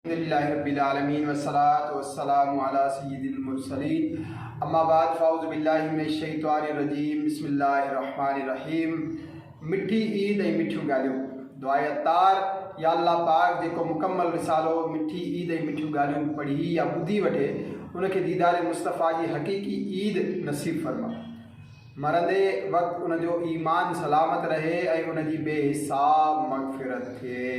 अल्हम्दुलिल्लाहि रब्बिल आलमीन वस्सलातु वस्सलामु अला सय्यिदिल मुरसलीन अम्मा बाद फ़ाऊज़ु बिल्लाहि मिनश शैतानिर रजीम बिस्मिल्लाहिर रहमानिर रहीम। मिठी ईद ऐं मिठियूं ॻाल्हियूं। दुआए अतार या अल्लाह पाक जेको मुकम्मल रिसालो मिठी ईद ऐं मिठियूं ॻाल्हियूं पढ़ी या ॿुधी वठे उनखे दीदार मुस्तफ़ा जी हक़ीक़ी ईद नसीब फरमा। मरंदे वक़्तु उनजो ईमान सलामत रहे ऐं उनजी बेहिसाब मग़फ़िरत थिए।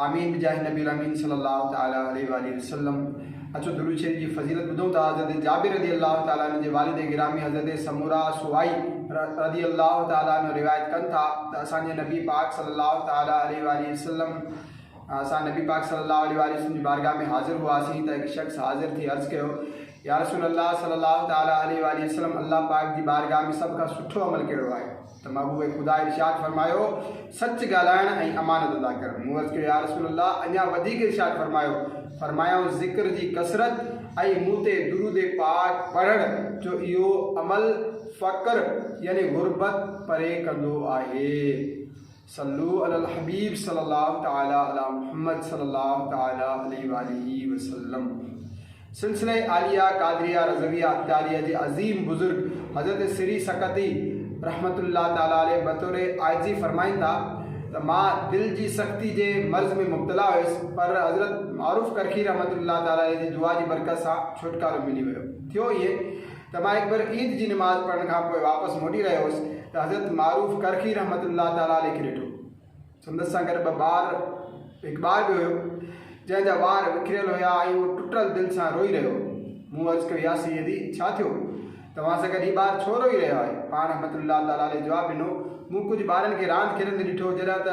आमीन बिजाह नबी अमीन सल्लल्लाहु तआला अलैहि वसल्लम। अचो दुरूद शरीफ जी फजीलत ॿुधूं था। हज़रत जाबिर रज़ी अल्लाह ताला अन्हु जे वालिद गिरामी हज़रत समूरा सुवाई रज़ी अल्लाह ताला अन्हु रिवायत कनि था त असांजे नबी पाक सल्लल्लाहु तआला अलैहि वसल्लम असां नबी पाक सल्लल्लाहु अलैहि वसल्लम जी बारगाह में हाज़िर हुआसीं त हिकु शख़्स हाज़िर थी अर्ज़ु कयो, या रसूल अल्लाह सल्लल्लाहु तआला अलैहि वसल्लम अल्लाह पाक जी बारगाह में सभ खां सुठो अमल कहिड़ो आहे? त महबूब खुदा इरशाद फरमायो, सच ॻाल्हाइण ऐं अमानत अदा करणु। मूं अर्ज़ु कयो, या रसूल अल्लाह अञा वधीक इरशाद फरमायो ज़िक्र जी कसरत ऐं मूं ते दुरूद पाक पढ़ण जो इहो अमल फ़क़्र यानी गुरबत परे कंदो आहे। सल्लू अलल हबीब सल्लल्लाहु तआला अला मुहम्मद सल्लल्लाहु तआला अलैहि वसल्लम। सिलसिले आलिया कादरिया रज़विया अत्तारिया जे अज़ीम बुज़ुर्ग हज़रत सिरी सकती रहमतुल्लाह ताला अलैहि बतौर आइजी फरमाइनि था त मां दिल जी सख़्ती जे मर्ज़ में मुब्तला हुयुसि, पर हज़रत मारूफ़ करखी रहमतुल्लाह ताला अलैहि जी दुआ जी बरकत सां छुटकारो मिली वियो। थियो इहे त मां हिकु बार ईद जी नमाज़ पढ़ण खां पोइ वापसि मोटी रहियो हुउसि त हज़रत मारूफ़ करखी रहमतुल्लाह ताला अलैहि खे ॾिठो। संदसि सां गॾु हिकु ॿार बि हुयो जंहिंजा वार विखिरियल हुया ऐं उहो टुटल दिलि सां रोई रहियो। मूं अर्ज़ु कयो, या सैयदी छा थियो? तव्हां सां गॾु हीउ ॿारु छो रोई रहियो आहे? पाण रहमतुल्लाह ताला अलैहि जवाबु ॾिनो, मूं कुझु ॿारनि खे रांदि खेॾंदे ॾिठो जॾहिं त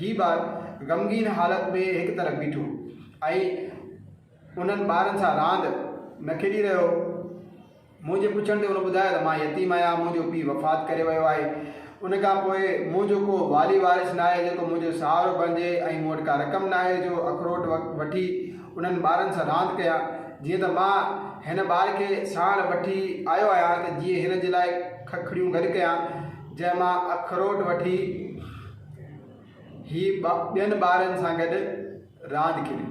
हीउ ॿारु ग़मगीन हालत में हिकु तरफ़ बीठो ऐं उन्हनि ॿारनि सां रांदि न खेॾी रहियो। मुंहिंजे पुछण ते हुन ॿुधायो त मां यतीम आहियां, मुंहिंजो पीउ वफ़ात करे वियो आहे। उन खां पोइ मुंहिंजो को वाली वारिस न आहे जेको मुंहिंजो सहारो बणिजे ऐं मूं वटि का रक़म न आहे जो अखरोट वठी उन्हनि ॿारनि सां रांदि कयां। जीअं त मां हिन ॿार खे साण वठी आयो आहियां त जीअं हिन जे लाइ खखड़ियूं गॾु कयां जंहिं मां अखरोट वठी ॿियनि ॿारनि सां गॾु रांदि खेॾी।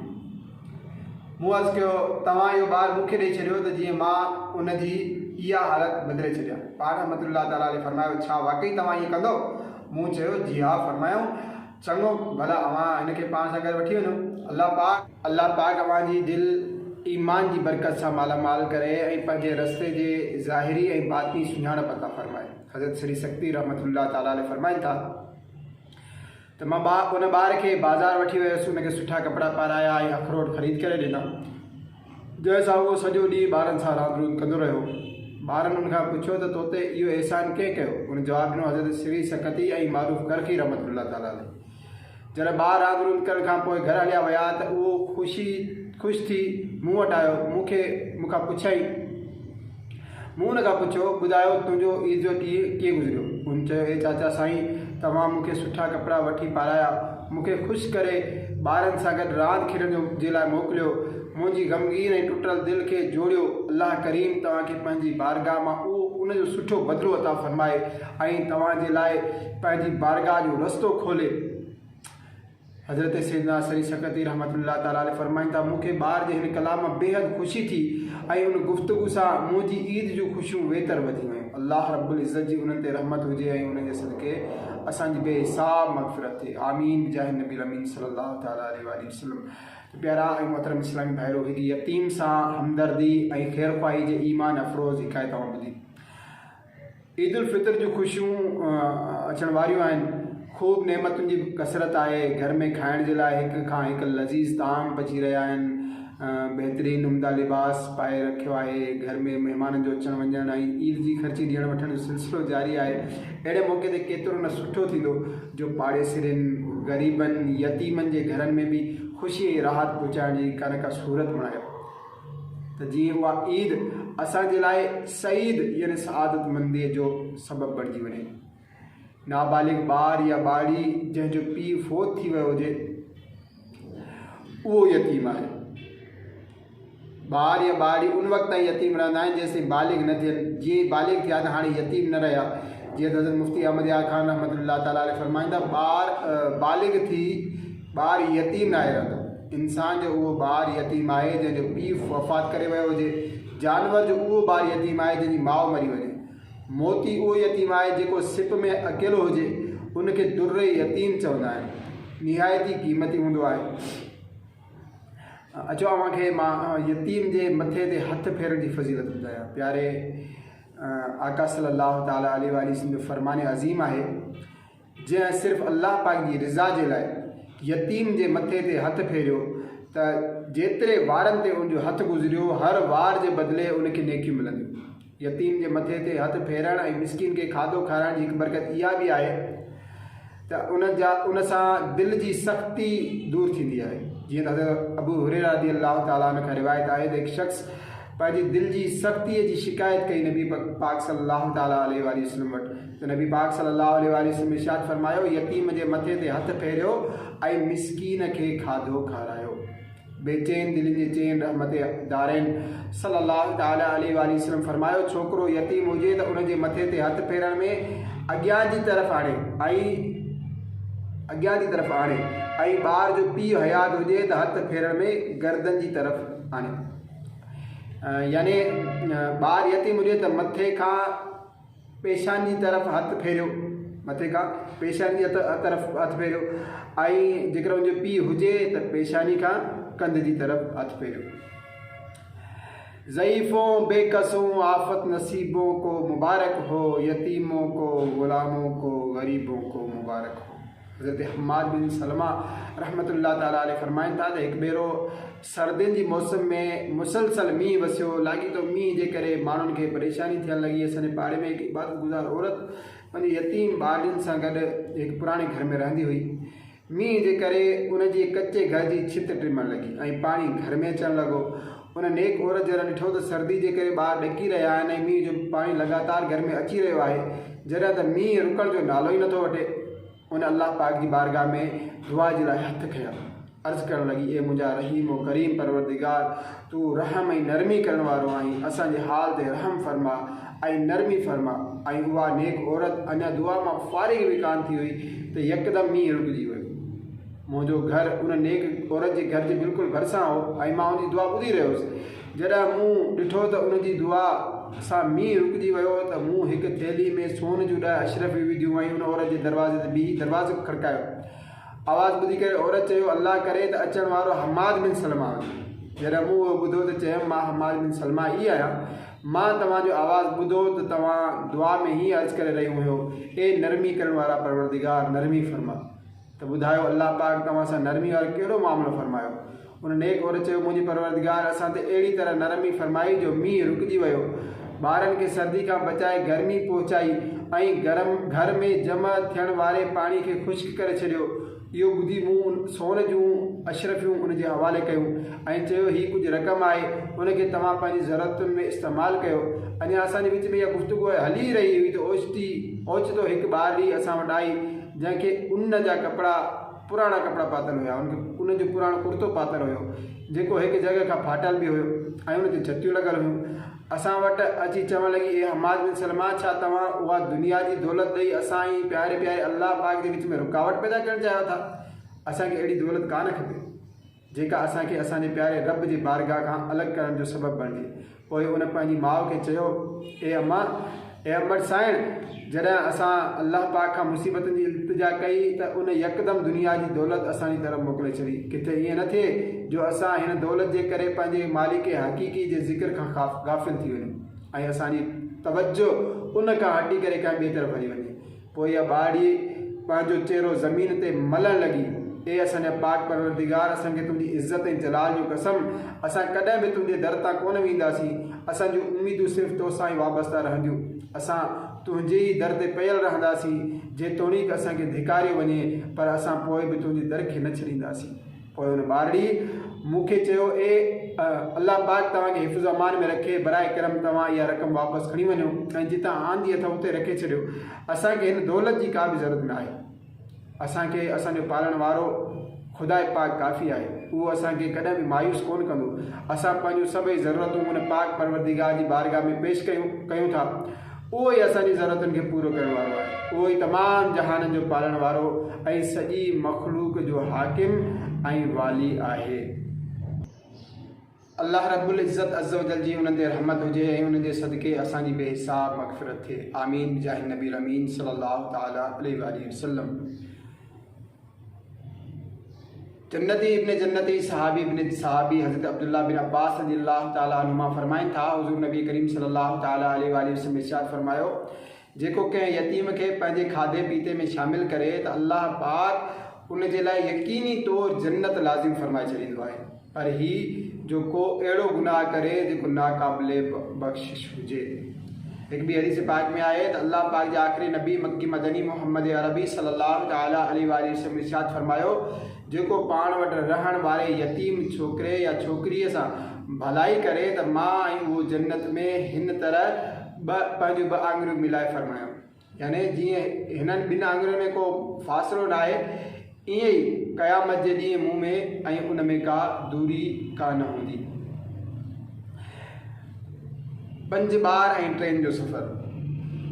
मूं अर्ज़ु कयो, तव्हां इहो ॿारु मूंखे ॾेई छॾियो त जीअं मां उनजी इहा हालत बदिले छॾियां। पाण रहमतुल्लाह ताला अलैहि फरमायो, छा वाक़ई तव्हां ईअं कंदो? मूं चयो, जी हा। फरमायो, चङो भला अवां हिनखे पाण सां गॾु वठी वञो। अल्लाह पाक अव्हांजी दिलि ईमान जी बरकत सां मालामाल करे ऐं पंहिंजे रस्ते जे ज़ाहिरी ऐं बातिनी सुञाणप अता फरमाए। हज़रत श्री सकती रहमतुल्लाह ताला अलैहि फरमाइनि था त मां उन ॿार खे बाज़ारि वठी वियुसि, उनखे सुठा कपिड़ा पाराया ऐं अखरोट ख़रीद करे ॾिना, जंहिंसां उहो सॼो ॾींहुं ॿारनि सां रांदि रूंद कंदो रहियो। ॿारनि हुनखां पुछियो त तोते इहो अहसान कंहिं कयो? हुन जवाबु ॾिनो, हज़रत श्री सकती ऐं मारूफ़ करखी रहमतुल्लाह ताला अलैहि। जॾहिं ॿार रांदि रूंद करण खां पोइ घर हलिया विया त उहो ख़ुशि थी मूं वटि आयो। मूंखां पुछियईं, मूं हुन खां पुछियो, ॿुधायो तुंहिंजो ईद जो ॾींहुं कीअं गुज़रियो? हुन चयो, हे चाचा साईं, तव्हां मूंखे सुठा कपिड़ा वठी पाराया, मूंखे ख़ुशि करे ॿारनि सां गॾु रांदि खेॾण जे लाइ मोकिलियो, मुंहिंजी ग़मगीन ऐं टुटल दिलि खे जोड़ियो। अल्लाह करीम तव्हांखे पंहिंजी बारगाह मां उनजो सुठो बदिलो अता फ़रमाए ऐं तव्हांजे लाइ पंहिंजी बारगाह जो रस्तो खोले। हज़रत सैयदना सरी सकती रहमतुल्लाह ताला अलैहि फरमाइनि था, मूंखे ॿार जे हिन कलाम मां बेहद ख़ुशी थी ऐं उन गुफ़्तगू सां मुंहिंजी ईद जूं ख़ुशियूं वेतर वधी वियूं। अल्लाह रब्बुल इज़्ज़त जी उन्हनि ते रहमत हुजे ऐं उन्हनि जे सदक़े असांजी बेहिसाब मग़फ़िरत थिए। आमीन बिजाह नबी अमीन सल्लल्लाहु तआला अलैहि वसल्लम। प्यारा ऐं मोहतरम इस्लामी भाइरो, हिकु यतीम सां हमदर्दी ऐं ख़ैरख़्वाही जे ईमान अफ़रोज़ हिकायत तव्हां ॿुधी। ईद उल फितर जूं ख़ुशियूं अचण वारियूं आहिनि। ख़ूब नेमतुनि जी कसरत आहे। घर में खाइण जे लाइ हिक खां हिकु लज़ीज़ ताम पची रहिया आहिनि। बहितरीनु उम्दा लिबास पाए रखियो आहे। घर में महिमाननि जो अचणु वञणु ऐं ईद जी ख़र्ची ॾियणु वठण जो सिलसिलो जारी आहे। अहिड़े मौक़े ते केतिरो न सुठो थींदो जो पाड़ेसिरनि, ग़रीबनि, यतीमनि जे घरनि में बि ख़ुशी ऐं राहत पहुचाइण जी का सूरत बणायो त जीअं उहा ईद असांजे लाइ सईद यानी सआदतमंदीअ जो सबबु बणिजी वञे। नाबालिग ॿार या ॿारी जंहिंजो पीउ फ़ौत थी वियो हुजे उहो यतीम आहे। ॿार या ॿारी उन वक़्तु ताईं यतीम रहंदा आहिनि जेसिताईं बालिग न थियनि। जीअं बालिग थिया त हाणे यतीम न रहिया। जीअं त हज़रत मुफ्ती अहमद यार ख़ान रहमतुल्लाह ताला अलैहि फरमाईंदा, ॿार बालिग थी ॿार यतीम न आहे रहंदो। इंसान जो उहो ॿारु यतीम आहे जंहिंजो पीउ वफ़ात करे वियो हुजे, जानवर जो उहो ॿारु यतीम आहे जंहिंजी माउ मरी वञे, मोती उहो यतीम आहे जेको सिप में अकेलो हुजे, उनखे दुर्र यतीम चवंदा आहिनि, निहायती क़ीमती हूंदो आहे। अचो अव्हांखे मां यतीम जे मथे ते हथ फेरण जी फज़ीलत ॿुधायां। प्यारे आका सल्लल्लाहु ताला अलैहि वसल्लम जो फ़रमान अज़ीम आहे, जंहिं सिर्फ़ु अल्लाह पाक जी रिज़ा जे लाइ यतीम जे मथे ते हथ फेरियो त जेतिरे वारनि ते उनजो हथु गुज़रियो हर वार जे बदिले उनखे नेकियूं मिलंदियूं। यतीम जे मथे ते हथु फेरण ऐं मिस्किन खे खाधो खाराइण जी हिकु बरकत इहा बि आहे त उन सां दिलि जी सख़्ती दूरि थींदी आहे। जीअं त हज़रत अबू हुरैरा रज़ियल्लाहु ताला अन्हु खां रिवायत आहे त हिकु शख़्स पंहिंजी दिलि जी सख़्तीअ जी शिकायत कई नबी पाक सल्लल्लाहु ताला अलैहि वसल्लम वटि, त नबी पाक सल्लल्लाहु अलैहि वसल्लम इरशाद फरमायो, यतीम जे मथे ते हथु फेरियो ऐं मिस्कीन खे खाधो खारायो। बेचैन दिलि जे चैन रहमत दारैन सल्लल्लाहु ताला अलैहि वसल्लम फरमायो, छोकिरो यतीम हुजे त उनजे मथे ते हथु फेरण में अॻियां जी तरफ़ आणे ऐं ॿार जो पीउ हयात हुजे त हथु फेरण में गर्दन जी तरफ़ आणे। यानी ॿारु यतीम हुजे त मथे खां पेशान जी तरफ़ हथु फेरियो, मथे खां पेशानी जी तरफ़ हथु फेरियो, ऐं जेकर उनजो पीउ हुजे त पेशानी खां कंध जी तरफ़ हथु फेरियो। ज़ईफ़ों बेकसों आफ़त नसीबों को मुबारक हो, यतीमों को ग़ुलामों को गरीबों को मुबारक हो। हज़रत हम्माद बिन सलमा रहमतुल्लाह ताला अलैहि फरमाइनि था त हिकु भेरो सर्दियुनि जी मौसम में मुसलसल मींहुं वसियो, लॻी तो मींहं जे करे माण्हुनि खे परेशानी थियणु लॻी। असांजे पाड़े में हिकु इबादत गुज़ार औरत पंहिंजे यतीम ॿारनि सां गॾु हिकु पुराणे घर में रहंदी हुई। मींहं जे करे उनजे कचे घर जी छित टिमण लॻी ऐं पाणी घर में अचणु लॻो। उन नेक औरत जॾहिं ॾिठो त सर्दी जे करे ॿार ॾकी रहिया आहिनि ऐं मींहं जो पाणी लगातार घर में अची रहियो आहे, जॾहिं त मींहं रुकण जो नालो ई नथो वठे, उन अल्लाह पाक जी बारगाह में दुआ जे लाइ हथु खयां, अर्ज़ु करणु लॻी, ए मुंहिंजा रहीम व करीम परवरदिगार, तूं रहम ऐं नरमी करण वारो आहीं, असांजे हाल ते रहम फरमा ऐं नरमी फरमा। ऐं उहा नेक औरत अञा दुआ मां फारिग बि कान थी हुई त यकदमि मींहुं रुकिजी वियो। मुंहिंजो घर उन नेक औरत जे घर जे बिल्कुलु भरिसां हो ऐं मां उनजी दुआ ॿुधी रहियो हुउसि। जॾहिं मूं ॾिठो त उनजी दुआ सां मींहुं रुकिजी वियो त मूं हिकु थैली में सोन जूं 10 अशरफ़ी विधियूं ऐं उन औरत जे दरवाज़े ते बीही दरवाज़ो खड़कायो। आवाज़ु ॿुधी करे औरत चयो, अल्लाह करे त अचण वारो हम्माद बिन सलमा हुजे। जॾहिं मूं उहो ॿुधो त चयुमि, मां हम्माद बिन सलमा ई आहियां, मां तव्हांजो आवाज़ु ॿुधो त तव्हां दुआ में हीअं अर्ज़ु करे रहियो हुयो, ए नरमी करण वारा परवरदिगार नरमी फरमा। त ॿुधायो अल्लाह पाक तव्हां सां नरमी वारो कहिड़ो मामिलो फरमायो? उन नेक औरत चयो, मुंहिंजी परवरदिगार असां ते अहिड़ी तरह नरमी फरमाई जो मींहुं रुकिजी वियो, ॿारनि खे सर्दी खां बचाए गर्मी पहुचाई ऐं घर में जमा थियण वारे पाणी खे ख़ुश्क करे छॾियो। इहो ॿुधी मूं सोन जूं अशरफ़ियूं उनजे हवाले कयूं ऐं चयो, हीअ कुझु रक़म आहे, उनखे तव्हां पंहिंजी ज़रूरतुनि में इस्तेमालु कयो। अञा असांजे विच में इहा गुफ़्तगू हली रही हुई त ओचितो हिकु ॿारड़ी असां वटि आई जंहिंखे ऊन जा कपिड़ा, पुराणा कपिड़ा पातल हुया, उनजो पुराणो कुर्तो पातल हुयो जेको हिकु जॻह खां फाटल बि हुयो ऐं उन ते छतियूं लॻल हुयूं। असां वटि अची चवणु लॻी, ए हम्माद बिन सलमा, छा तव्हां उहा दुनिया जी दौलत ॾेई असां ई प्यारे प्यारे अल्लाह पाक जे विच में रुकावट पैदा करणु चाहियो था? असांखे अहिड़ी दौलत कान खपे जेका असांखे असांजे प्यारे रब जी बारगाह खां अलॻि करण जो सबबु बणिजे। पोइ उन पंहिंजी माउ खे चयो, ए अमर साइण, जॾहिं असां अल्लाह पाक खां मुसीबतनि जी इल्तिजा कई त उन यकदमि दुनिया जी दौलत असांजी तरफ़ मोकिले छॾी। किथे ईअं न थिए जो असां हिन दौलत जे करे पंहिंजे मालिक हक़ीक़ी जे ज़िक्र खां गाफ़िल थी वञूं ऐं असांजी तवजो उन खां हटी करे कंहिं ॿिए तरफ़ हली वञे। पोइ इहा ॿारड़ी पंहिंजो चहिरो ज़मीन ते मलणु लॻी, ए असांजा पाक परवरदिगार, असांखे तुंहिंजी इज़त ऐं जलाल जो कसम, असां कॾहिं बि तुंहिंजे दर तां कोन वेंदासीं, असांजूं उमेदूं सिर्फ़ु तोसां ई वाबस्ता रहंदियूं, असां तुंहिंजे ई दर ते पियल रहंदासीं, जेतोणीकि असांखे धिकारियो वञे पर असां पोइ बि तुंहिंजे दर खे न छॾींदासीं। पोइ हुन ॿारड़ी मूंखे चयो, ए अल्लाह पाक तव्हांखे हिफ़्ज़ अमान में रखे, बराए करम तव्हां इहा रक़म वापसि खणी वञो ऐं जितां आंदी अथव उते रखे छॾियो। असांखे हिन दौलत जी का बि ज़रूरत न आहे, असांखे असांजो पालण वारो ख़ुदा पाक काफ़ी आहे, उहो असांखे कॾहिं बि मायूस कोन कंदो। असां पंहिंजूं सभई ज़रूरतूं उन पाक परवरदिगार जी बारगाह में पेश कयूं था, उहो ई असांजी ज़रूरतुनि खे पूरो करण वारो आहे, उहो ई तमामु जहाननि जो पालण वारो ऐं सॼी मख़लूक जो हाकिम ऐं वाली आहे। अल्लाह रब्बुल इज़्ज़त अज़्ज़ व जल जी उन्हनि ते रहमत हुजे ऐं उन्हनि जे सदके असांजी बेहिसाब मग़फ़िरत थिए। आमीन बिजाहि नबी अमीन सल्लल्लाहु तआला अलैहि वसल्लम। जन्नती इब्न जन्नती सहाबी इब्न सहाबी हज़रत अब्दुल्ला बिन अब्बास रज़ियल्लाहु तआला अन्हुमा फरमाइनि था, हुज़ूर नबी करीम सल्लल्लाहु तआला अलैहि वसल्लम इरशाद फरमायो, जेको कंहिं यतीम खे पंहिंजे खाधे पीते में शामिल करे त अल्लाह पाक उन जे लाइ यकीनी तौर जन्नत लाज़िम फरमाए छॾींदो आहे। पर ही जो को अहिड़ो गुनाह करे जेको नाक़ाबिले बख़्शिश हुजे। एक भी हदीस पाक में आए तो अल्लाह पाक जे आखिरी नबी मक्की मदनी मोहम्मद अरबी सल्लल्लाहु तआला अलैहि वसल्लम इरशाद फरमायो, जेको पाण वटि रहण वारे यतीम छोकिरे या छोकिरीअ सां भलाई करे त मां ऐं उहो जन्नत में हिन तरह पंहिंजूं ॿ आङुरियूं मिलाए फरमायो। यानी जीअं हिननि ॿिनि आङुरियुनि में को फ़ासिलो न आहे, ईअं ई क़यामत जे ॾींहुं मुंहुं में ऐं उन में का दूरी का न हूंदी। 5 ॿार ऐं ट्रेन जो सफ़र।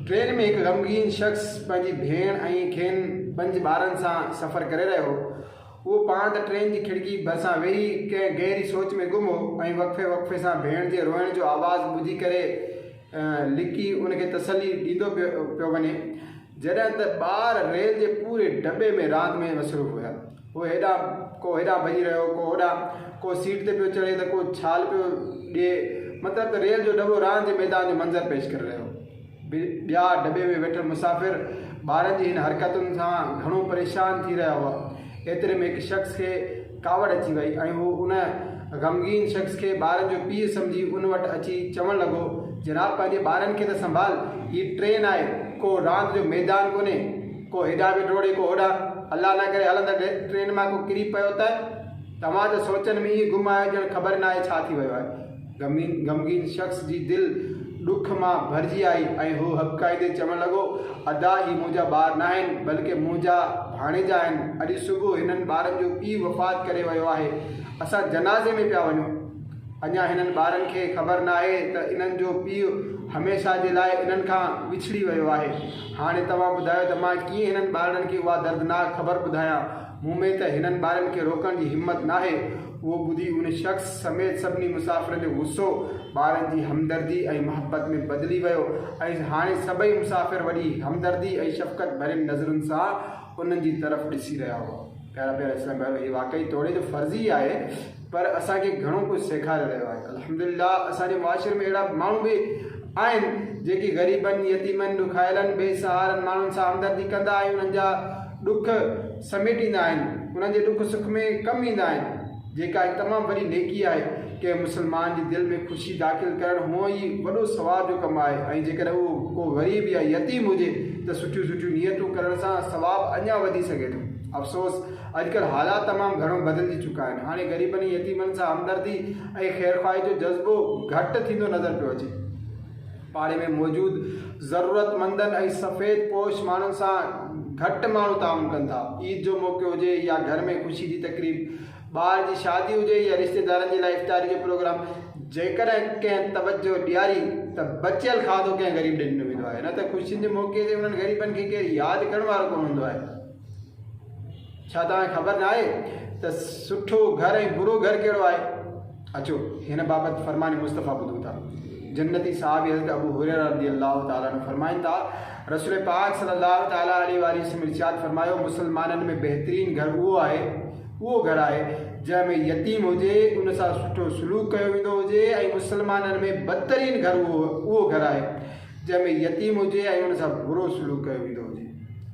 ट्रेन में हिकु ग़मगीन शख़्स पंहिंजी भेण ऐं खेनि 5 ॿारनि सां सफ़र करे रहियो हो। उहो पाण त ट्रेन जी खिड़की भरिसां वेही कंहिं गहरी सोच में गुम हो ऐं वक़्फ़े सां भेण जे रोइण जो आवाज़ु ॿुधी करे लिकी उनखे तसली ॾींदो पियो वञे। जॾहिं त ॿार रेल जे पूरे डॿे में रांदि में मसरूफ़ हुया। उहो हेॾा भॼी रहियो, को होॾां, को सीट ते पियो चढ़े त को छाल पियो ॾिए। मतिलबु त रेल जो डॿो रांदि जे मैदान जो मंज़र पेश करे रहियो। ॿिया डॿे में वेठल मुसाफ़िर ॿारनि जी हिन हरकतुनि सां घणो परेशान थी रहिया हुआ। एतिरे में हिकु शख़्स खे कावड़ अची वई ऐं हू उन ग़मगीन शख़्स खे ॿारनि जो पीउ सम्झी उन वटि अची चवणु लॻो, जनाब पंहिंजे ॿारनि खे त संभाल, हीअ ट्रेन आहे, को रांदि जो मैदान कोन्हे, को हेॾां बि डोड़े को होॾां, अलाह न करे हलंदा ट्रेन मां को किरी पियो त तव्हां त सोचनि में ईअं गुम आहियो ॼण ख़बर न आहे छा थी वियो आहे। ग़मगीन शख़्स जी दिलि ॾुख मां भरिजी आई ऐं हू हबकाईंदे चवणु लॻो, अदा ही मुंहिंजा ॿार न आहिनि बल्कि मुंहिंजा भाणेजा आहिनि। अॼु सुबुह हिननि ॿारनि जो पीउ वफ़ात करे वियो आहे। असां जनाज़े में पिया वञूं। अञा हिननि ॿारनि खे ख़बर न आहे त इन्हनि जो पीउ हमेशह जे लाइ इन्हनि खां विछड़ी वियो आहे। हाणे तव्हां ॿुधायो त मां कीअं हिननि ॿारनि खे उहा दर्दनाक ख़बर ॿुधायां। मूं में त हिननि ॿारनि खे रोकण जी हिमत न आहे। उहो ॿुधी उन शख़्स समेत सभिनी मुसाफ़िरनि जो गुस्सो ॿारनि जी हमदर्दी ऐं मोहबत में बदिली वियो ऐं हाणे सभई मुसाफ़िर वॾी हमदर्दी ऐं शफ़क़त भरियल नज़रुनि सां उन्हनि जी तरफ़ ॾिसी रहिया हुआ। प्यारा इस्लाम भाइयो, हीअ वाक़ई तोड़े जो फ़र्ज़ी आहे, पर असांखे घणो कुझु सेखारे रहियो आहे। अल्हम्दुलिल्लाह असांजे मुआशिरे में अहिड़ा माण्हू बि आहिनि जेकी ग़रीबनि, यतीमनि, ॾुखायलनि, बेसहारनि माण्हुनि सां हमदर्दी कंदा ऐं उन्हनि जा ॾुख समेटींदा आहिनि, उन्हनि जे ॾुख सुख में कमु ईंदा आहिनि, जेका हिकु तमामु वॾी नेकी आहे। कंहिं मुस्लमान जी दिलि में ख़ुशी दाख़िल करणु हुअं ई वॾो सवाब जो कमु आहे। ऐं जेकॾहिं उहो को ग़रीब या यतीम हुजे त सुठियूं नियतूं करण सां सवाबु अञा वधी सघे थो। अफ़सोस अॼुकल्ह हालात तमामु घणो बदिलिजी चुका आहिनि। हाणे ग़रीबनि यतीमनि सां हमदर्दी ऐं ख़ैरख़्वाही जो जज़्बो घटि थींदो नज़र पियो अचे। पाड़े में मौजूदु ज़रूरतमंदनि ऐं सफ़ेद पोश माण्हुनि सां घटि माण्हू ताउन कनि था। ईद जो मौक़ो हुजे या घर में ख़ुशी जी तकरीब, ॿार जी शादी हुजे या रिश्तेदारनि जे लाइ इफ़्तारी जो प्रोग्राम, जेकॾहिं कंहिं तवजो ॾियारी त बचियल खाधो कंहिं ग़रीब ॾे ॾिनो वेंदो आहे। न त ख़ुशियुनि जे मौक़े ते उन्हनि ग़रीबनि खे केरु यादि करण वारो कोन हूंदो आहे। छा तव्हांखे ख़बर न आहे त सुठो घर ऐं बुरो घर कहिड़ो आहे? अचो हिन बाबति फ़रमान मुस्तफ़ा ॿुधूं था। जन्नती साहबी हज़रत अबू हुरैरा रज़ियल्लाहु ताला अन्हु फरमाइनि था, रसूल पाक सल्लल्लाहु ताला अलैहि वसल्लम इरशाद फरमायो, मुसलमाननि में बहितरीन घर उहो घर आहे जंहिंमें यतीम हुजे, उन सां सुठो सलूक कयो वेंदो हुजे, ऐं मुसलमाननि में बदतरीन घर उहो घर आहे जंहिंमें यतीम हुजे ऐं उन सां बुरो सलूक कयो वेंदो हुजे।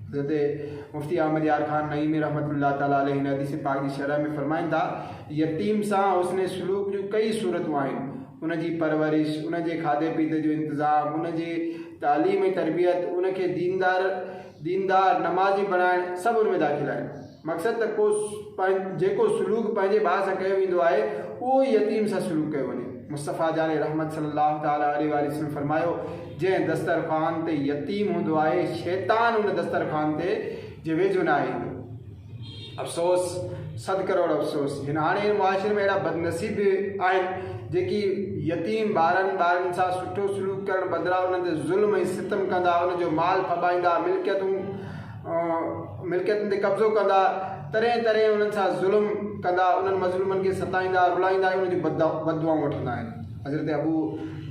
हज़रत मुफ्ती अहमद यार ख़ान नईमी रहमतुल्लाह ताला अलैहि हिन हदीस पाक जी शरह में फरमाइनि था, यतीम सां हुस्न सलूक जूं कई सूरतूं आहिनि। उन जी परवरिश, उन जे खाधे पीते जो इंतज़ाम, उन जी तालीम ऐं तरबियत, उन खे दीनदार नमाज़ी बणाइणु, सभु उन में दाख़िल आहिनि। मक़सदु त जेको सलूक पंहिंजे ॿार सां कयो वेंदो आहे उहो ई यतीम सां सलूक कयो वञे। मुस्तफ़ा जान रहमत सल्लल्लाहु ताला अलैहि वसल्लम फरमायो, जंहिं दस्तरख़्वान ते यतीम हूंदो आहे, शैतान उन दस्तरख़्वान ते जे वेझो न आहे ईंदो। अफ़सोस, 100 करोड़ अफ़सोस, हाणे मुआशिरे में अहिड़ा बदनसीब आहिनि जेकी यतीम ॿारनि सां सुठो सलूक करणु बदिरां उन्हनि ते ज़ुल्म ऐं सितम कंदा, उनजो माल फॿाईंदा, मिल्कियतुनि ते कब्ज़ो कंदा, तरह तरह उन्हनि सां ज़ुल्म कंदा, उन्हनि मज़लूमनि खे सताईंदा, रुलाईंदा, उन्हनि जी बददुआऊं वठंदा आहिनि। हज़रत अबू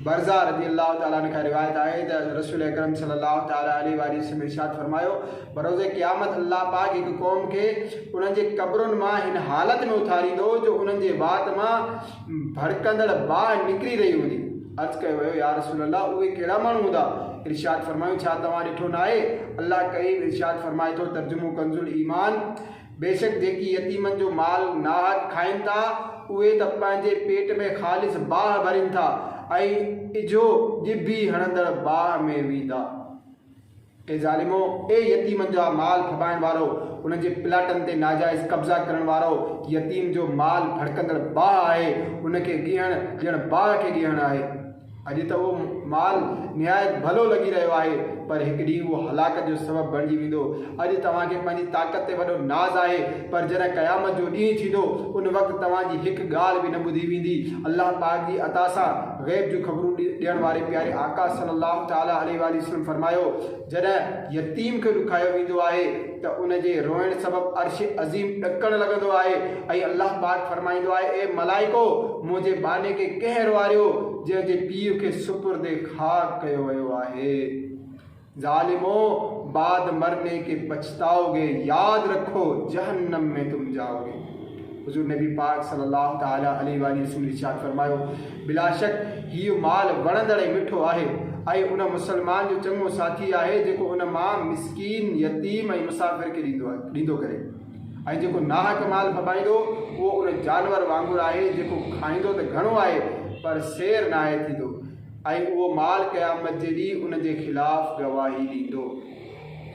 बरज़ा रज़ी अल्लाह ताला खां रिवायत आहे त रसूल अकरम सल्लल्लाहु ताला अलैहि वसल्लम इरशाद फरमायो, बरोज़े क़यामत अल्लाह पाक हिकु क़ौम खे उन्हनि जे क़ब्रुनि मां हिन हालत में उथारींदो जो उन्हनि जे वात मां भड़कंदड़ बाहि निकिरी रही हूंदी। अर्ज़ु कयो वियो, या रसूल अल्लाह, उहे कहिड़ा माण्हू हूंदा? इरशाद फरमायो, छा तव्हां ॾिठो न आहे? अल्लाह करीम इरशाद फरमाए थो, तर्जुमो कंजुल ईमान, बेशक जेकी यतीमनि जो माल नाहक खाइनि था उहे त पंहिंजे पेट में ख़ालिस बाहि भरीनि था ऐं इजो ॼिभी हणंदड़ बाहि में वेंदा। ए ज़ालिमो, ए यतीमनि जा माल फबाइण वारो, उन्हनि जे प्लाटनि ते नाजाइज़ कब्ज़ा करण वारो, यतीम जो माल भड़कंदड़ बाहि आहे, उनखे ॻीहण ॼण बाहि खे ॻीहण आहे। अॼु त उहो माल निहायत भलो लॻी रहियो आहे, पर हिकु ॾींहुं उहो हलाकत जो सबबु बणिजी वेंदो। अॼु तव्हांखे पंहिंजी ताक़त ते वॾो नाज़ आहे, पर जॾहिं क़यामत जो ॾींहुं थींदो उन वक़्तु तव्हांजी हिकु ॻाल्हि बि न ॿुधी वेंदी। अल्लाह पाक जी अता सां ग़ैब जूं ख़बरूं ॾियण वारे प्यारे आका सल्लल्लाहु ताला अलैहि वसल्लम फरमायो, जॾहिं यतीम खे ॾुखायो वेंदो आहे त उनजे रोइण सबबु अर्श अज़ीम ॾकणु लॻंदो आहे ऐं अल्लाह पाक फरमाईंदो आहे, ए मलाइको, मुंहिंजे बाने खे कंहिं वारियो जंहिंजे पीउ खे सुपुर्दे खाक कयो वियो आहे। ज़ालिमो, बाद मरने के पछताओगे, याद रखो जहन्नम में तुम जाओगे। हुज़ूर नबी पाक सल्लल्लाहु ताला अलैहि वसल्लम इरशाद फरमायो, बिलाशक हीउ माल वणंदड़ ऐं मिठो आहे ऐं उन मुसलमान जो चङो साथी आहे जेको उन मां मिसकीन, यतीम ऐं मुसाफ़िर खे ॾींदो करे, ऐं जेको नाहक माल फबाईंदो उहो उन जानवर वांगुरु आहे जेको खाईंदो त घणो आहे पर सेर नाहे थींदो, ऐं उहो माल क़यामत जे ॾींहुं उन जे ख़िलाफ़ गवाही ॾींदो।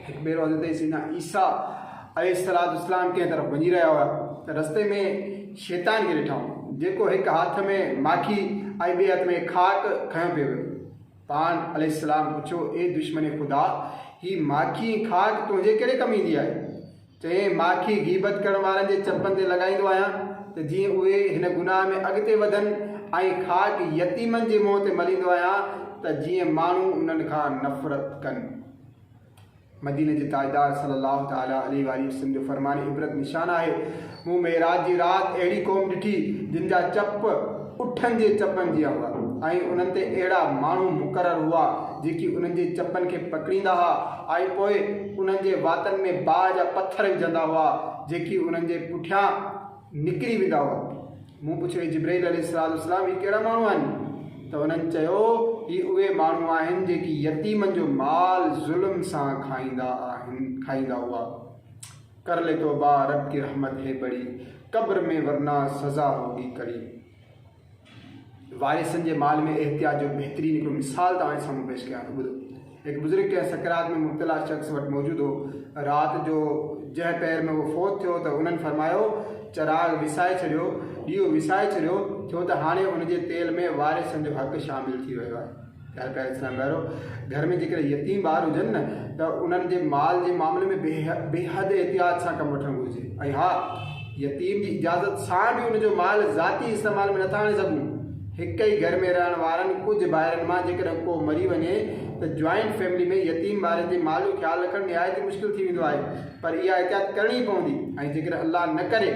हिकु भेरो हज़रत सैयदना ईसा अलैहिस्सलाम कंहिं तरफ़ वञी रहिया हुआ त रस्ते में शैतान खे ॾिठऊं जेको हिकु हथ में माखी ऐं ॿिए हथ में खाक खयों पियो वियो। पाण अलैहिस्सलाम पुछियो, ए दुश्मन ख़ुदा, ही माखी खाक तुंहिंजे कहिड़े कमु ईंदी आहे? चई, माखी गीबत करण वारनि जे चपनि ते लॻाईंदो आहियां त जीअं उहे हिन गुनाह में अॻिते वधनि, ऐं खाक यतीमनि जे मुंहं ते मलींदो आहियां त जीअं माण्हू उन्हनि खां नफ़रत कनि। मदीने जे ताजदार सल्लल्लाहु ताला अलैहि वसल्लम जो फरमान इबरत निशान आहे, मूं मेराज जी राति अहिड़ी क़ौम ॾिठी जिन जा चप उठनि जे चपनि जी हुआ ऐं उन्हनि ते अहिड़ा माण्हू मुक़ररु हुआ जेकी उन्हनि जे चपनि खे पकड़ींदा हुआ ऐं पोइ उन्हनि जे वातनि में बाहि जा पथर विझंदा हुआ जेकी उन्हनि जे पुठियां निकिरी वेंदा हुआ। मूं पुछियो, जिब्राइल अलैहिस्सलाम, ही कहिड़ा माण्हू आहिनि? त उन्हनि चयो, ही उहे माण्हू आहिनि जेकी यतीमनि जो माल ज़ुल्म सां खाईंदा हुआ। कर ले तौबा, रब की रहमत है बड़ी, कब्र में वरना सज़ा होगी कड़ी। वारिसनि जे माल में एहतियात जो बहितरीन हिकिड़ो मिसाल तव्हांजे साम्हूं पेश कयां थो। ॿुधो, हिकु बुज़ुर्ग कंहिं सकरात में मुब्तला शख़्स वटि मौजूदु हो। राति जो जंहिं पैर में उहो फ़ौत थियो त उन्हनि फरमायो, चराग विसाए छॾियो, ॾीओ विसाए छॾियो, छो त हाणे उनजे तेल में वारिसनि जो हक़ शामिल थी वियो आहे। प्यारे प्यारे इस्लाम भाइरो, घर में जेकॾहिं यतीम ॿार हुजनि न त उन्हनि जे माल जे मामले में बेहद एहतियात सां कमु वठणु घुरिजे। ऐं हा, यतीम जी इजाज़त सां बि उनजो माल ज़ाती इस्तेमाल में नथा आणे सघूं। हिकु ई घर में रहण वारनि कुझु ॿाहिरनि मां जेकॾहिं को मरी वञे त जॉइंट फैमिली में यतीम ॿारनि जे माल जो ख़्यालु रखणु निहायत ई मुश्किल थी वेंदो आहे, पर इहा एहतियात करणी पवंदी। ऐं जेकॾहिं अल्लाह न करे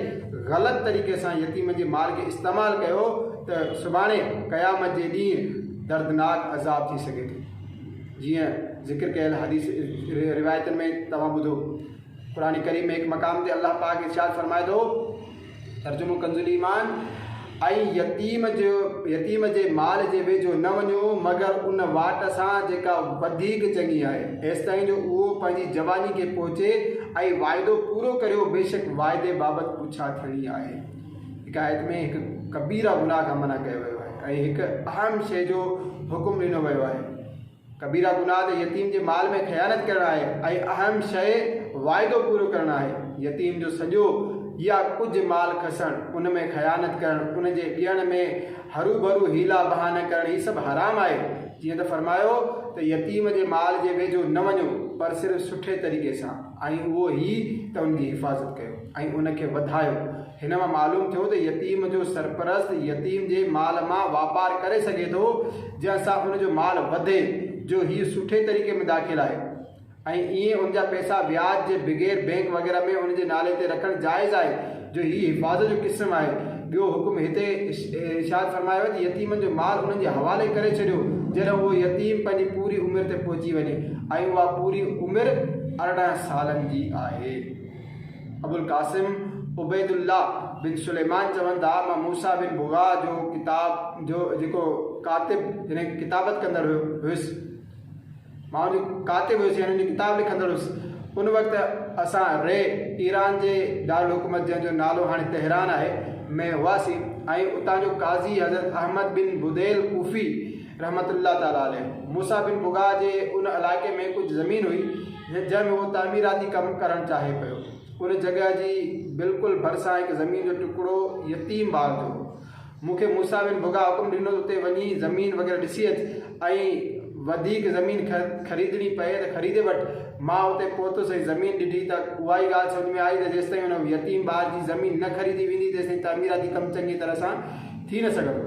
ग़लति तरीक़े सां यतीमनि जे माल खे इस्तेमालु कयो त सुभाणे क़यामत जे ॾींहुं दर्दनाक अज़ाब थी सघे थो। जीअं ज़िक्र कयल हदीस रिवायतनि में तव्हां ॿुधो, क़ुरान करीम में हिकु मक़ाम ते अल्लाह पाक इरशाद फरमाए थो, तर्जुमो कंजुल ईमान, ऐं यतीम जे माल जे वेझो न वञो मगर उन वाट सां जेका वधीक चङी आहे, हेसि ताईं जो उहो पंहिंजी जवानी खे पहुचे ऐं वाइदो पूरो करियो, बेशक वाइदे बाबति पुछा थियणी आहे। हिकु आयत में हिकु कबीरा गुनाह खां मना कयो वियो आहे ऐं हिकु अहम शइ जो हुकुम ॾिनो वियो आहे। कबीरा गुनाह त यतीम जे माल में ख़यानत करणु आहे ऐं अहम शइ वाइदो पूरो करणु आहे। यतीम जो सॼो या कुझु माल खसणु, उन में ख़यानत करणु, उन जे ॾियण में हरू भरू हीला बहाना करणु, हीउ सभु हराम आहे। जीअं त फरमायो त यतीम जे माल जे वेझो न वञो पर सिर्फ़ु सुठे तरीक़े सां, ऐं उहो ई त उनजी हिफ़ाज़त कयो ऐं उनखे वधायो। हिन मां मालूम थियो त यतीम जो सरपरस्त यतीम जे माल मां वापारु करे सघे थो जंहिंसां उनजो माल वधे, जो हीउ सुठे तरीक़े में दाख़िल आहे ऐं ईअं उनजा पैसा ब्याज जे बग़ैर बैंक वग़ैरह में उनजे नाले ते रखणु जाइज़ आहे, जो ही हिफ़ाज़त जो क़िस्म आहे। ॿियो हुकुम हिते इरशाद फरमायो त यतीमनि जो माल उन्हनि जे हवाले करे छॾियो जॾहिं उहो यतीम पंहिंजी पूरी उमिरि ते पहुची वञे ऐं उहा पूरी उमिरि 18 सालनि जी आहे। अबुल क़ासिम उबैदुल्लाह बिन सुलेमान चवनि था मां मूसा बिन बुगा जो किताब जो जेको कातिब यानी किताबत कंदड़ हुयुसि, मां उनजो कातिब हुयुसि यानी उनजी किताब लिखंदड़ हुयुसि। उन वक़्तु असां रे ईरान जे दारुल हुकूमत जंहिंजो नालो हाणे तेहरान आहे में हुआसीं ऐं उतां जो काज़ी हज़रत अहमद बिन बुदैल कूफ़ी रहमतुल्लाह ताला अलैह मूसा बिन बुगा जे उन इलाइक़े में कुझु ज़मीन हुई जंहिंमें उहो तामीराती कमु करणु चाहे पियो। उन जॻह जी बिल्कुलु भरिसां हिकु ज़मीन जो टुकड़ो यतीम ॿार जो। मूंखे मूसा बिन बुगा हुकुम ॾिनो त उते वञी ज़मीन वग़ैरह ॾिसी अचु ऐं वधीक ज़मीन ख़रीदणी पए त ख़रीदे वठि। मां उते पहुतुसि ऐं ज़मीन ॾिठी त उहा ई ॻाल्हि सम्झ में आई त जेसिताईं हुन यतीम ॿार जी ज़मीन न ख़रीदी वेंदी तेसिताईं तामीराती कमु चङी तरह सां थी न सघंदो।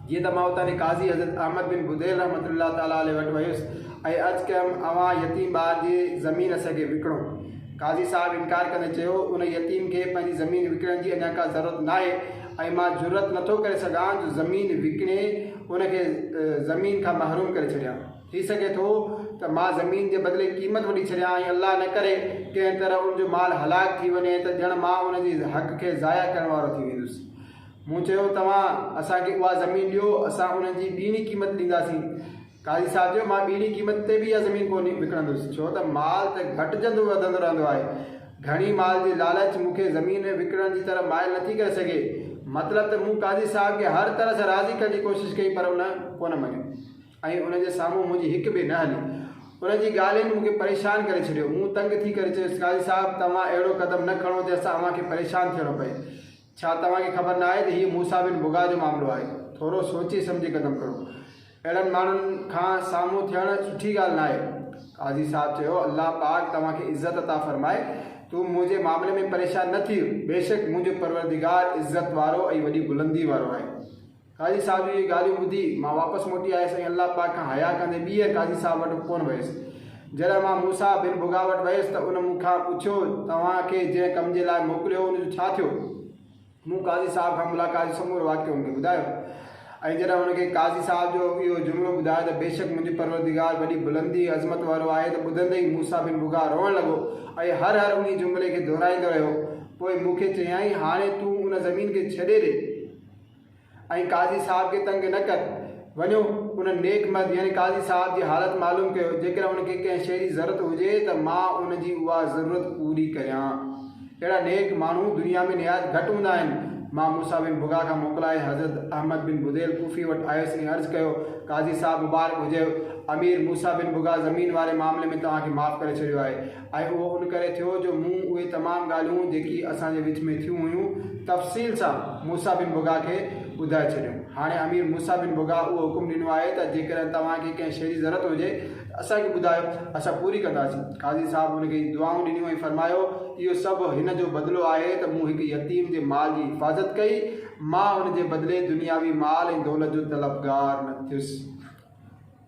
जीअं त मां उतां जे काज़ी हज़रत अहमद बिन बुदैल रहमतुल्लाह ताला अलैह वटि वियुसि ऐं अर्ज़ु कयमि अवां यतीम ॿार जी ज़मीन असांखे विकिणो। काज़ी साहिबु इनकार कंदे चयो उन यतीम खे पंहिंजी ज़मीन विकिणण जी अञा का ज़रूरत न आहे ऐं मां ज़रूरत नथो करे सघां जो ज़मीन विकिणे उनखे ज़मीन खां महरूम करे छॾियां। थी सघे थो त मां ज़मीन जे बदिले क़ीमत वठी छॾियां ऐं अल्लाह न करे कंहिं तरह उनजो माल हलाक थी वञे त ॼण मां उनजी हक़ खे ज़ाया करण वारो थी वेंदुसि। मूं चयो तव्हां असांखे उहा ज़मीन ॾियो असां उनजी ॿीणी क़ीमत ॾींदासीं। काज़ी साहिबु चयो मां ॿीणी क़ीमत ते बि इहा ज़मीन कोन विकिणंदुसि छो त माल त घटिजंदो वधंदो रहंदो आहे। घणी माल जी लालच मूंखे ज़मीन विकिणण जी तरह माइल नथी करे सघे। मतिलबु त मूं काज़ी साहिब खे हर तरह सां राज़ी करण जी कोशिशि कई पर उन कोन मञियो ऐं उनजे साम्हूं मुंहिंजी हिकु बि न हली। उनजी ॻाल्हियुनि मूंखे परेशान करे छॾियो। मूं तंग थी करे चयुसि काज़ी साहिबु तव्हां अहिड़ो क़दम न खणो जंहिंसां अव्हांखे परेशान थियणो पए। छा तव्हांखे ख़बर न आहे त हीउ मूसा बिन बुगा जो मामिलो आहे? थोरो सोचे सम्झी क़दम खणो। अहिड़नि माण्हुनि खां साम्हूं थियणु सुठी ॻाल्हि न आहे। काज़ी साहिबु चयो अल्लाह पाक तव्हांखे इज़त अता फ़रमाए। तूं मुंहिंजे मामले में परेशान न थी। बेशक मुंहिंजो परवरदिगार इज़त वारो ऐं वॾी बुलंदी वारो आहे। काज़ी साहिब जी ॻाल्हियूं ॿुधी मां वापसि मोटी आयुसि ऐं अल्लाह पाक खां हया कंदे ॿीहर काज़ी साहिब वटि कोन वियुसि। जॾहिं मां मूसा बिन बुगा वटि वियुसि त उन मूंखां पुछियो तव्हांखे जंहिं कम जे लाइ मोकिलियो उनजो छा थियो? मूं काज़ी साहिब खां मुलाक़ात जो समूरो वाक़ियो हुनखे ॿुधायो ऐं जॾहिं हुनखे काज़ी साहिब जो इहो जुमिलो ॿुधायो त बेशक मुंहिंजो परवरदिगार वॾी बुलंदी अज़मत वारो आहे त ॿुधंदे ई मूसा बिन बुगा रोअण लॻो ऐं हर उन जुमिले खे दोहिराईंदो रहियो। पोइ मूंखे चयाईं हाणे तूं उन ज़मीन खे छॾे ॾे ऐं काज़ी साहिब खे तंग न कर। वञो उन नेक मर्द यानी काज़ी साहिब जी हालत मालूम कयो। जेकर उनखे कंहिं शइ जी ज़रूरत हुजे त मां उनजी उहा ज़रूरत पूरी कयां। अहिड़ा नेक माण्हू दुनिया में निहायत घटि हूंदा आहिनि। मां मूसा बिन बुगा खां मोकिलाए हज़रत अहमद बिन बुदैल कूफ़ी वटि आयुसि ऐं अर्ज़ु कयो काज़ी साहिब मुबारक हुजे अमीर मूसा बिन बुगा ज़मीन वारे मामले में तव्हांखे माफ़ु करे छॾियो आहे ऐं उहो उन करे थियो जो मूं उहे तमामु ॻाल्हियूं जेकी असांजे विच में थियूं हुयूं तफ़सील सां मूसा बिन बुगा खे ॿुधाए छॾियूं। हाणे अमीर मूसा बिन बुगा उहो हुकुम ॾिनो आहे त जेकॾहिं तव्हांखे कंहिं शइ जी ज़रूरत हुजे असांखे ॿुधायो असां पूरी कंदासीं। काज़ी साहिब हुनखे दुआऊं ॾिनियूं ऐं फरमायो इहो सभु हिन जो बदिलो आहे त मूं हिकु यतीम जे माल जी हिफ़ाज़त कई। मां हुन जे बदिले दुनियावी माल ऐं दौलत जो तलबगार न थियुसि।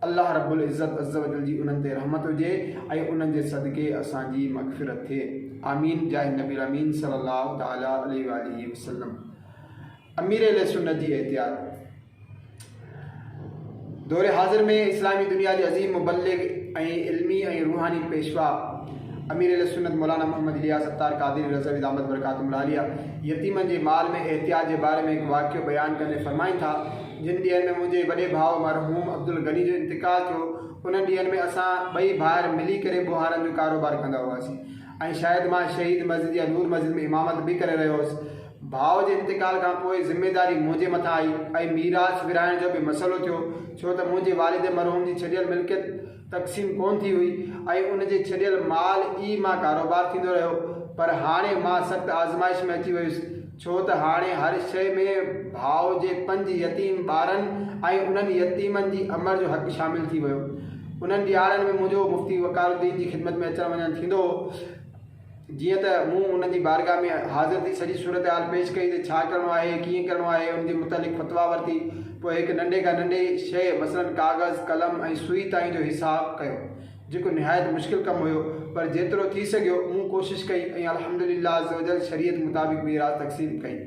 अल्लाह रब्बुल इज़्ज़त अज़्ज़ वजल जी उन्हनि ते रहमत हुजे ऐं उन्हनि जे सदक़े असांजी मग़फ़िरत थिए। आमीन जाए नबी अमीन सल्लल्लाहु तआला अलैहि वसल्लम। अमीर अहले सुन्नत जी एहतियात। दौरे हाज़िर में इस्लामी दुनिया जी अज़ीम मुबल्लिग ऐं इल्मी ऐं रूहानी पेशवा अमीर अहले सुन्नत मौलाना मोहम्मद इलियास अत्तार क़ादिरी रज़वी दामत बरकातुहुल आलिया यतीमनि जे माल में एहतियात जे बारे में हिकु वाक़ियो बयानु कंदे फ़रमाइनि था जिन ॾींहंनि में मुंहिंजे वॾे भाउ मरहूम अब्दुल गनी जो इंतिकाल थियो उन्हनि ॾींहंनि में असां ॿई भाउर मिली करे ॿुहारनि जो कारोबार कंदा हुआसीं ऐं शायदि मां शहीद मस्जिद या नूर मस्जिद में इमामत बि करे रहियो हुउसि। भाउ जे इंतिकाल खां पोइ ज़िमेदारी मुंहिंजे मथां आई ऐं मीरास विराइण जो बि मसइलो थियो छो त मुंहिंजे वालिद मरहूम जी छॾियल मिल्कियत तक़सीम कोन थी हुई ऐं उनजे छॾियल माल ई मां कारोबार थींदो रहियो। पर हाणे मां सख़्तु आज़माइश में अची वियुसि छो त हाणे हर शइ में भाउ जे 5 यतीम ॿारनि ऐं उन्हनि यतीमनि जी अमर जो हक़ शामिलु थी वियो। उन्हनि ॾियारनि में मुंहिंजो मुफ़्ती वकालुद्दीन जी ख़िदमत में अचणु वञणु थींदो हो। जीअं त मूं उनजी बारगाह में हाज़िर थी सॼी सूरत हाल पेश कई त छा करिणो आहे कीअं करिणो आहे उनजे मुतालिक़ फतवा वरिती। पोइ हिकु नंढे खां नंढे शइ मसलन कागज़ कलम ऐं सुई ताईं जो हिसाब कयो। जेको निहायत मुश्किल कमु हुयो, पर जेतिरो थी सघियो मूं कोशिशि कई ऐं अल्हम्दुलिल्लाह अज़्ज़ व जल शरीयत मुताबिक़ मीरास तक़सीम कई,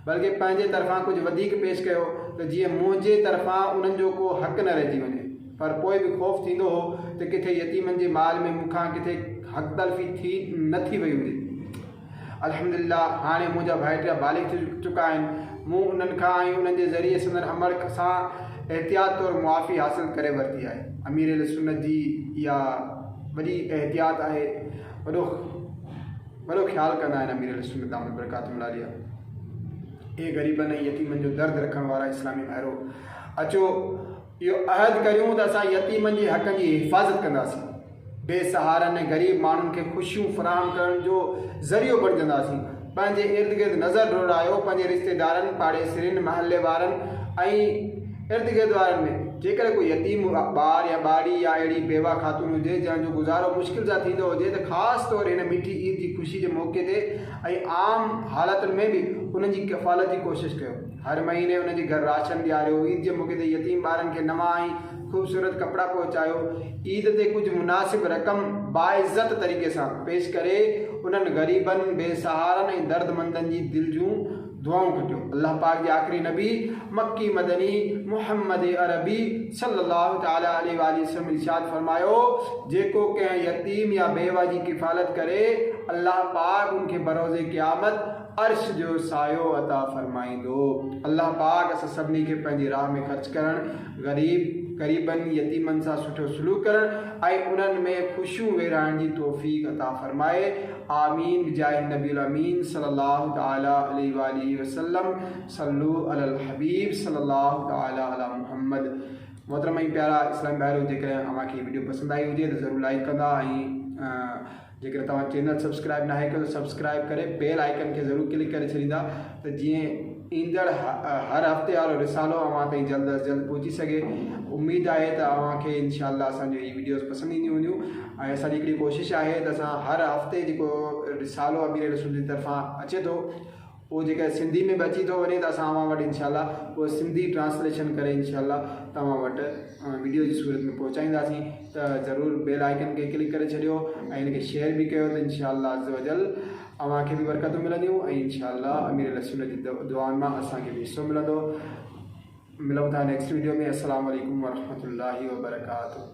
बल्कि पंहिंजे तरफ़ां कुझु वधीक पेश कयो त जीअं मुंहिंजे तरफ़ां उन्हनि जो को हक़ न रहिजी वञे। पर पोइ बि ख़ौफ़ थींदो हो त किथे यतीमनि जे माल में मूंखां किथे हक़ तलफ़ी थी न थी वई हुजे। अल्हम्दुलिल्लाह हाणे मुंहिंजा भाइटिया बालिग़ थी चुका आहिनि। मूं उन्हनि खां ऐं उन्हनि जे ज़रिए संदन अमल सां एहतियात तौरु मुआफ़ी हासिल करे वरिती आहे। अमीर अहले सुन्नत जी इहा वॾी एहतियात आहे, वॾो ख़्यालु कंदा आहिनि अमीर अहले सुन्नत दामत बरकातुहुम आलिया। हे ग़रीबनि ऐं यतीमनि जो दर्द रखण वारा इस्लामी भाइरो, अचो इहो अहद करियूं त असां यतीमनि जे हक़नि जी हिफ़ाज़त कंदासीं, बेसहारनि ऐं ग़रीब माण्हुनि खे ख़ुशियूं फ़राहम करण जो ज़रियो बणिजंदासीं। पंहिंजे इर्द गिर्द नज़र डोड़ायो, पंहिंजे रिश्तेदारनि, पाड़ेसिरनि, महले वारनि ऐं इर्द गिर्द वारनि में जेकर कोई यतीम ॿार या ॿारी या अहिड़ी बेवा ख़ातून हुजे जंहिंजो गुज़ारो मुश्किल सां थींदो हुजे त ख़ासि तौरु हिन मिठी ईद जी ख़ुशी जे मौक़े ते ऐं आम हालतुनि में बि उन्हनि जी किफ़ालत जी कोशिशि कयो। हर महीने उन्हनि जे घर राशन ॾियारियो, ईद जे मौक़े ते यतीम ॿारनि खे नवां ऐं ख़ूबसूरत कपिड़ा पहुचायो, ईद ते कुझु मुनासिब रक़म बाइज़त तरीक़े सां पेश करे उन्हनि ग़रीबनि, बेसहारनि ऐं दर्दमंदनि जी दिलि जूं दुआऊं कटियो। अल्लाह पाक जे आख़िरी नबी मक्की मदनी मुहम्मद अरबी सल्लल्लाहु तआला अलैहि वसल्लम इरशाद फरमायो, जेको कंहिं यतीम या बेवा जी किफ़ालत करे अल्लाह पाक उनखे बरोज़े क़यामत अर्श जो सायो अता फरमाईंदो। अल्लाह पाक असां सभिनी खे पंहिंजी राह में ख़र्च करणु, ग़रीबनि यतीमनि सां सुठो सलूक करणु ऐं उन्हनि में ख़ुशियूं वेराइण जी तौफ़ीक़ अता फरमाए। आमीन बिजाहि नबील अमीन सल्लल्लाहु तआला अलैहि वसल्लम। सल्लु अलल हबीब सल्लल्लाहु तआला अला मुहम्मद। मोहतरम ऐं प्यारा इस्लामी भाइरो, जेकर अव्हांखे वीडियो पसंदि आई हुजे त ज़रूरु लाइक कंदा ऐं जेकर तव्हां चैनल सब्सक्राइब न आहे कयो त सब्सक्राइब करे बेल आइकन खे ज़रूरु क्लिक करे छॾींदा त जीअं ईंदड़ हर हफ़्ते वारो रिसालो अव्हां ताईं जल्द अज़ जल्द पहुची सघे। उमेद आहे त अव्हांखे इंशाअल्लाह असांजो हीअ वीडियोज़ पसंदि ईंदियूं हूंदियूं ऐं असांजी हिकिड़ी कोशिशि आहे त असां हर हफ़्ते जेको रिसालो अमीर अहले सुन्नत जी तरफ़ां अचे थो उहो जेका सिंधी में बि अची थो वञे त असां अव्हां वटि इंशाअल्लाह उहो सिंधी ट्रांसलेशन करे इंशाअल्लाह तव्हां वटि वीडियो जी सूरत में पहुचाईंदासीं। त ज़रूरु बेल आइकन खे क्लिक करे छॾियो ऐं हिनखे शेयर बि कयो त इंशाअल्लाह अज़्ज़ व जल अव्हांखे बि बरकतूं मिलंदियूं ऐं इंशाअल्लाह अमीर अहले सुन्नत जी दुआउनि मां असांखे बि हिसो मिलंदो। मिलूं था नेक्स्ट वीडियो में। अस्सलामु अलैकुम वरहमतुल्लाहि वबरकातुहू।